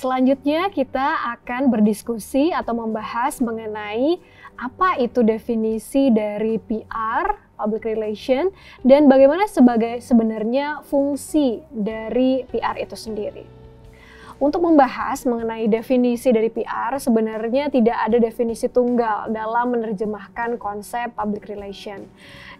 selanjutnya kita akan berdiskusi atau membahas mengenai apa itu definisi dari PR, public relation, dan bagaimana sebenarnya fungsi dari PR itu sendiri. Untuk membahas mengenai definisi dari PR, sebenarnya tidak ada definisi tunggal dalam menerjemahkan konsep public relation.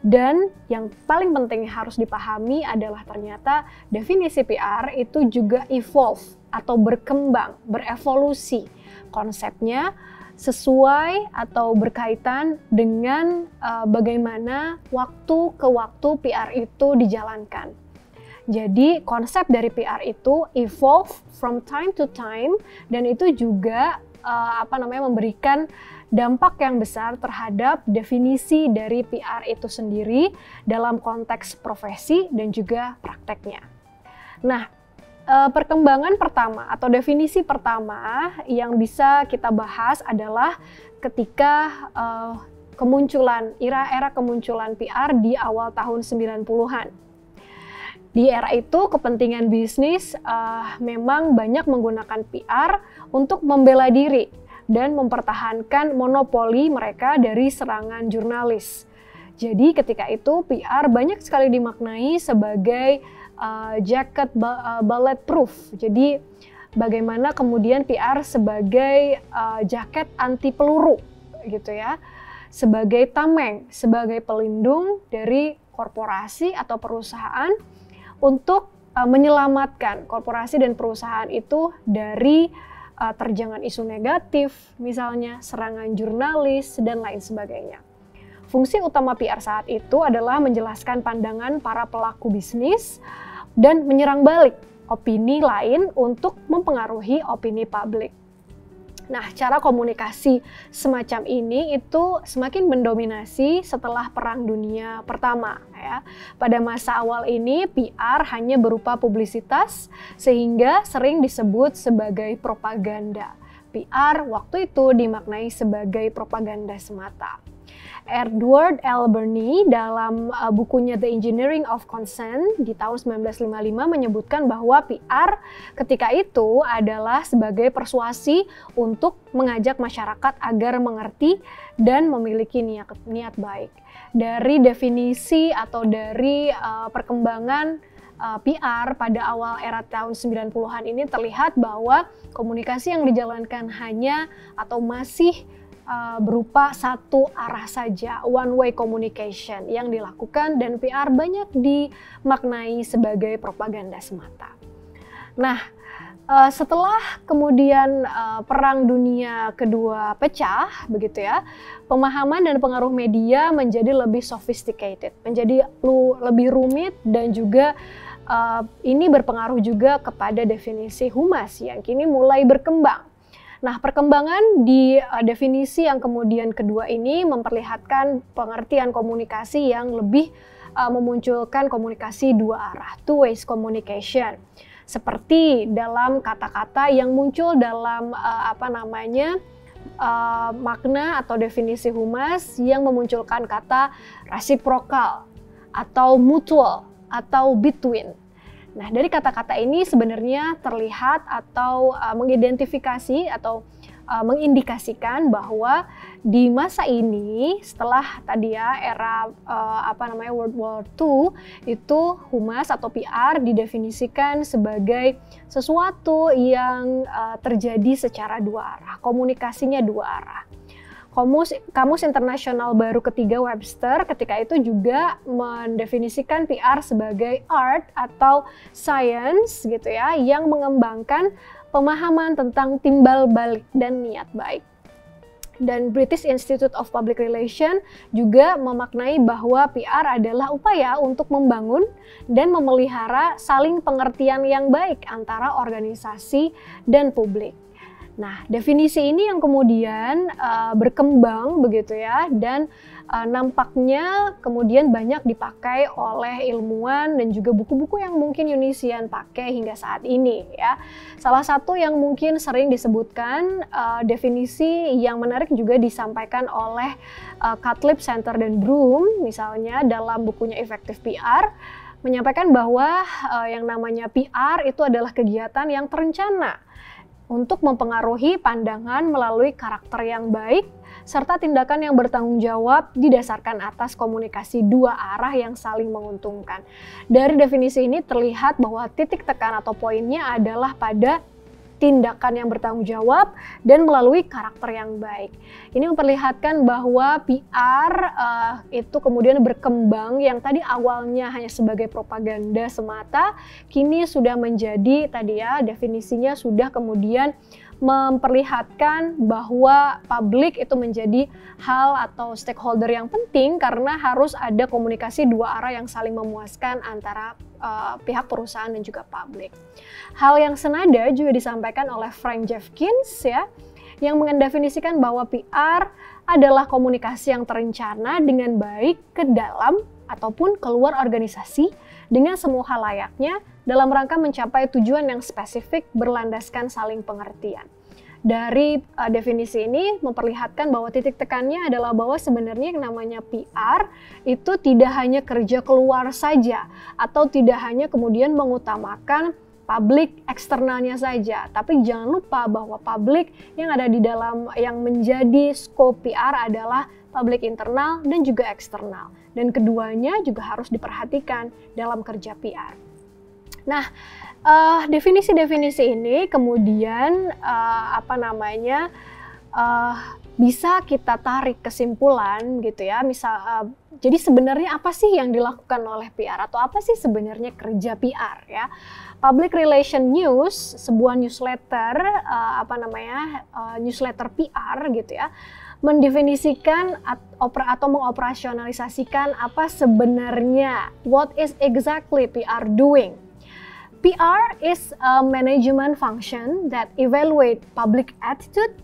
Dan yang paling penting harus dipahami adalah ternyata definisi PR itu juga evolve atau berkembang, berevolusi konsepnya sesuai atau berkaitan dengan bagaimana waktu ke waktu PR itu dijalankan. Jadi konsep dari PR itu evolve from time to time dan itu juga memberikan dampak yang besar terhadap definisi dari PR itu sendiri dalam konteks profesi dan juga prakteknya. Nah, perkembangan pertama atau definisi pertama yang bisa kita bahas adalah ketika era kemunculan PR di awal tahun 90-an. Di era itu kepentingan bisnis memang banyak menggunakan PR untuk membela diri dan mempertahankan monopoli mereka dari serangan jurnalis. Jadi ketika itu PR banyak sekali dimaknai sebagai jacket bulletproof. Jadi bagaimana kemudian PR sebagai jaket anti peluru gitu ya, sebagai tameng, sebagai pelindung dari korporasi atau perusahaan untuk menyelamatkan korporasi dan perusahaan itu dari terjangan isu negatif, misalnya serangan jurnalis dan lain sebagainya. Fungsi utama PR saat itu adalah menjelaskan pandangan para pelaku bisnis dan menyerang balik opini lain untuk mempengaruhi opini publik. Nah, cara komunikasi semacam ini itu semakin mendominasi setelah Perang Dunia Pertama. Ya. Pada masa awal ini, PR hanya berupa publisitas sehingga sering disebut sebagai propaganda. PR waktu itu dimaknai sebagai propaganda semata. Edward L. Bernays dalam bukunya The Engineering of Consent di tahun 1955 menyebutkan bahwa PR ketika itu adalah sebagai persuasi untuk mengajak masyarakat agar mengerti dan memiliki niat baik. Dari definisi atau dari perkembangan PR pada awal era tahun 90-an ini terlihat bahwa komunikasi yang dijalankan hanya atau masih berupa satu arah saja, one way communication yang dilakukan dan PR banyak dimaknai sebagai propaganda semata. Nah, setelah kemudian Perang Dunia Kedua pecah, begitu ya, pemahaman dan pengaruh media menjadi lebih sophisticated, menjadi lebih rumit dan juga ini berpengaruh juga kepada definisi humas yang kini mulai berkembang. Nah, perkembangan di definisi yang kemudian kedua ini memperlihatkan pengertian komunikasi yang lebih memunculkan komunikasi dua arah, two ways communication. Seperti dalam kata-kata yang muncul dalam makna atau definisi humas yang memunculkan kata reciprocal atau mutual atau between. Nah, dari kata-kata ini sebenarnya terlihat atau mengidentifikasi atau mengindikasikan bahwa di masa ini setelah tadi ya era World War II itu humas atau PR didefinisikan sebagai sesuatu yang terjadi secara dua arah, komunikasinya dua arah. Kamus Internasional Baru Ketiga Webster ketika itu juga mendefinisikan PR sebagai art atau science gitu ya, yang mengembangkan pemahaman tentang timbal balik dan niat baik. Dan British Institute of Public Relations juga memaknai bahwa PR adalah upaya untuk membangun dan memelihara saling pengertian yang baik antara organisasi dan publik. Nah, definisi ini yang kemudian berkembang begitu ya, dan nampaknya kemudian banyak dipakai oleh ilmuwan dan juga buku-buku yang mungkin Yunisian pakai hingga saat ini ya. Salah satu yang mungkin sering disebutkan definisi yang menarik juga disampaikan oleh Cutlip, Center, dan Broom misalnya dalam bukunya Effective PR, menyampaikan bahwa yang namanya PR itu adalah kegiatan yang terencana untuk mempengaruhi pandangan melalui karakter yang baik, serta tindakan yang bertanggung jawab didasarkan atas komunikasi dua arah yang saling menguntungkan. Dari definisi ini terlihat bahwa titik tekan atau poinnya adalah pada tindakan yang bertanggung jawab dan melalui karakter yang baik. Ini memperlihatkan bahwa PR itu kemudian berkembang, yang tadi awalnya hanya sebagai propaganda semata, kini sudah menjadi tadi ya definisinya sudah kemudian memperlihatkan bahwa publik itu menjadi hal atau stakeholder yang penting karena harus ada komunikasi dua arah yang saling memuaskan antara pihak perusahaan dan juga publik. Hal yang senada juga disampaikan oleh Frank Jeffkins ya, yang mendefinisikan bahwa PR adalah komunikasi yang terencana dengan baik ke dalam ataupun keluar organisasi dengan semua halayaknya dalam rangka mencapai tujuan yang spesifik berlandaskan saling pengertian. Dari definisi ini memperlihatkan bahwa titik tekannya adalah bahwa sebenarnya yang namanya PR itu tidak hanya kerja keluar saja atau tidak hanya kemudian mengutamakan publik eksternalnya saja, tapi jangan lupa bahwa publik yang ada di dalam yang menjadi scope PR adalah publik internal dan juga eksternal, dan keduanya juga harus diperhatikan dalam kerja PR. Nah, definisi-definisi ini kemudian bisa kita tarik kesimpulan gitu ya. Jadi sebenarnya apa sih yang dilakukan oleh PR atau apa sih sebenarnya kerja PR ya? Public Relation News, sebuah newsletter newsletter PR gitu ya, mendefinisikan atau mengoperasionalisasikan apa sebenarnya, what is exactly PR doing. PR is a management function that evaluate public attitude,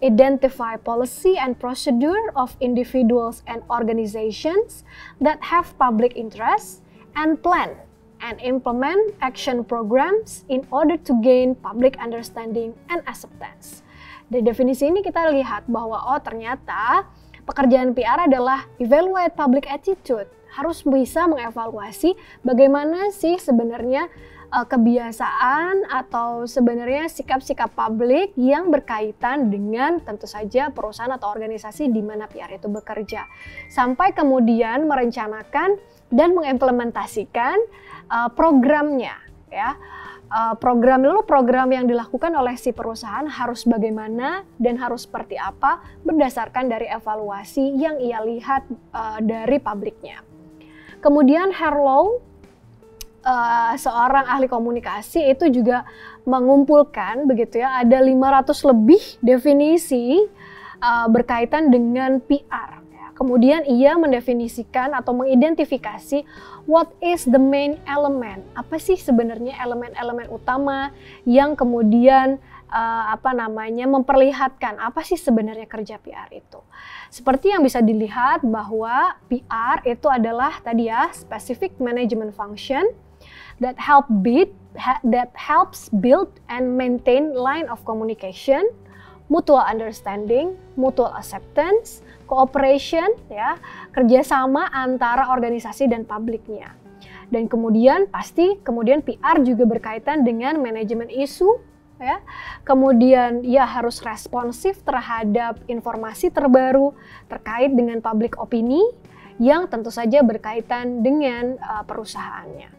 identify policy and procedure of individuals and organizations that have public interest, and plan and implement action programs in order to gain public understanding and acceptance. Dari definisi ini kita lihat bahwa ternyata pekerjaan PR adalah evaluate public attitude, harus bisa mengevaluasi bagaimana sih sebenarnya kebiasaan atau sebenarnya sikap-sikap publik yang berkaitan dengan tentu saja perusahaan atau organisasi di mana PR itu bekerja, sampai kemudian merencanakan dan mengimplementasikan programnya ya. Program yang dilakukan oleh si perusahaan harus bagaimana dan harus seperti apa berdasarkan dari evaluasi yang ia lihat dari publiknya. Kemudian Harlow, seorang ahli komunikasi, itu juga mengumpulkan begitu ya, ada 500 lebih definisi berkaitan dengan PR. Kemudian ia mendefinisikan atau mengidentifikasi what is the main element. Apa sih sebenarnya elemen-elemen utama yang kemudian memperlihatkan apa sih sebenarnya kerja PR itu. Seperti yang bisa dilihat bahwa PR itu adalah tadi ya specific management function that helps build and maintain line of communication, mutual understanding, mutual acceptance, cooperation, ya, kerjasama antara organisasi dan publiknya. Dan kemudian PR juga berkaitan dengan manajemen isu, ya. Kemudian ia harus responsif terhadap informasi terbaru terkait dengan public opini yang tentu saja berkaitan dengan perusahaannya.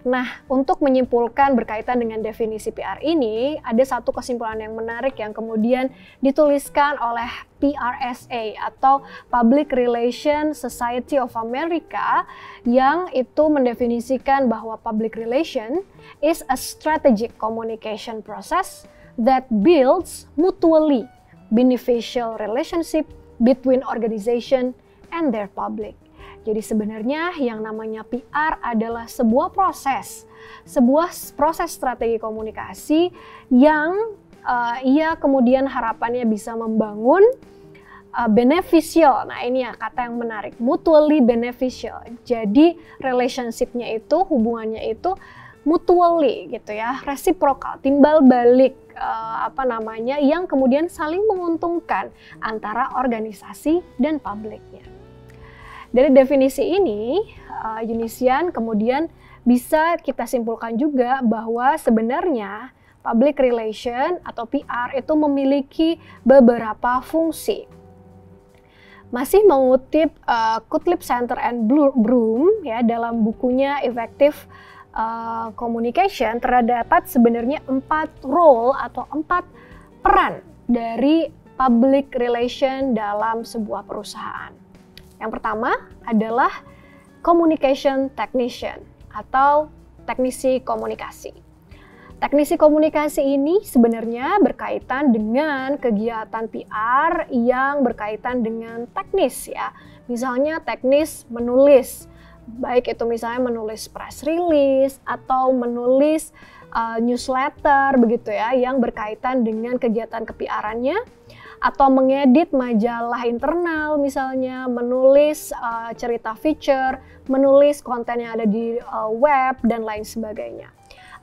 Nah, untuk menyimpulkan berkaitan dengan definisi PR ini, ada satu kesimpulan yang menarik yang kemudian dituliskan oleh PRSA atau Public Relations Society of America, yang itu mendefinisikan bahwa public relation is a strategic communication process that builds mutually beneficial relationship between organization and their public. Jadi sebenarnya yang namanya PR adalah sebuah proses strategi komunikasi yang ia kemudian harapannya bisa membangun beneficial. Nah ini ya kata yang menarik, mutually beneficial. Jadi relationship-nya itu, hubungannya itu mutually gitu ya, reciprocal, timbal balik yang kemudian saling menguntungkan antara organisasi dan publiknya. Dari definisi ini, Yunisian, kemudian bisa kita simpulkan juga bahwa sebenarnya public relation atau PR itu memiliki beberapa fungsi. Masih mengutip Cutlip Center and Broom ya, dalam bukunya Effective Communication, terdapat sebenarnya 4 role atau 4 peran dari public relation dalam sebuah perusahaan. Yang pertama adalah communication technician atau teknisi komunikasi. Teknisi komunikasi ini sebenarnya berkaitan dengan kegiatan PR yang berkaitan dengan teknis ya. Misalnya teknis menulis, baik itu misalnya menulis press release atau menulis newsletter begitu ya, yang berkaitan dengan kegiatan ke-PR-annya, atau mengedit majalah internal misalnya, menulis cerita feature, menulis konten yang ada di web dan lain sebagainya.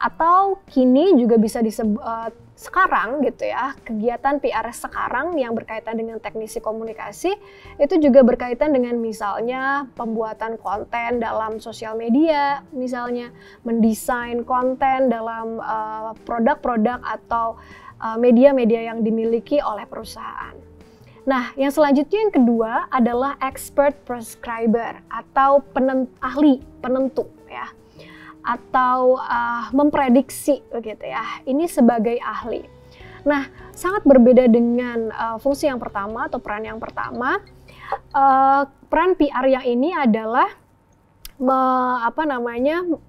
Atau kini juga bisa disebut sekarang gitu ya, kegiatan PR sekarang yang berkaitan dengan teknisi komunikasi itu juga berkaitan dengan misalnya pembuatan konten dalam sosial media, misalnya mendesain konten dalam produk-produk atau media-media yang dimiliki oleh perusahaan. Nah, yang selanjutnya yang kedua adalah expert prescriber atau ahli penentu ya, atau memprediksi begitu ya. Ini sebagai ahli. Nah, sangat berbeda dengan fungsi yang pertama atau peran yang pertama. Peran PR yang ini adalah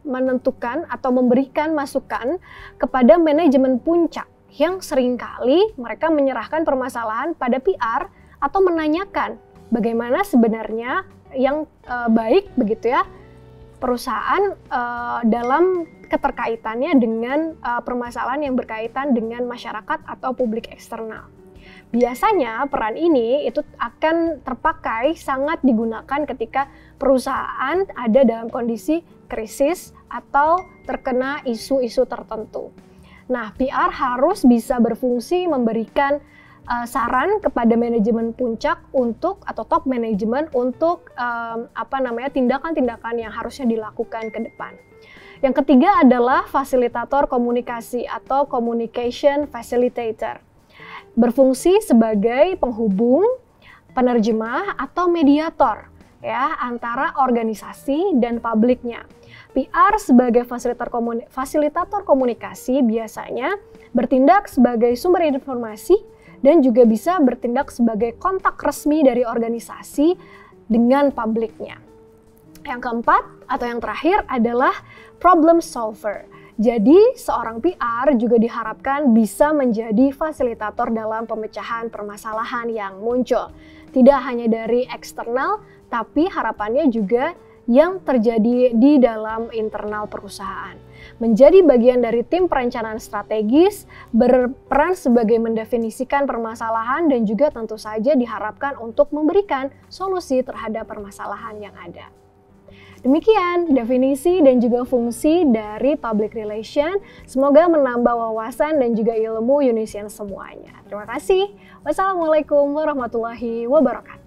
menentukan atau memberikan masukan kepada manajemen puncak yang seringkali mereka menyerahkan permasalahan pada PR atau menanyakan bagaimana sebenarnya yang baik begitu ya perusahaan dalam keterkaitannya dengan permasalahan yang berkaitan dengan masyarakat atau publik eksternal. Biasanya peran ini itu akan terpakai sangat digunakan ketika perusahaan ada dalam kondisi krisis atau terkena isu-isu tertentu. Nah, PR harus bisa berfungsi memberikan saran kepada manajemen puncak atau top manajemen untuk tindakan-tindakan yang harusnya dilakukan ke depan. Yang ketiga adalah fasilitator komunikasi atau communication facilitator. Berfungsi sebagai penghubung, penerjemah atau mediator ya antara organisasi dan publiknya. PR sebagai fasilitator komunikasi biasanya bertindak sebagai sumber informasi dan juga bisa bertindak sebagai kontak resmi dari organisasi dengan publiknya. Yang keempat atau yang terakhir adalah problem solver. Jadi seorang PR juga diharapkan bisa menjadi fasilitator dalam pemecahan permasalahan yang muncul. Tidak hanya dari eksternal, tapi harapannya juga yang terjadi di dalam internal perusahaan. Menjadi bagian dari tim perencanaan strategis, berperan sebagai mendefinisikan permasalahan dan juga tentu saja diharapkan untuk memberikan solusi terhadap permasalahan yang ada. Demikian definisi dan juga fungsi dari public relation. Semoga menambah wawasan dan juga ilmu Unisian semuanya. Terima kasih. Wassalamualaikum warahmatullahi wabarakatuh.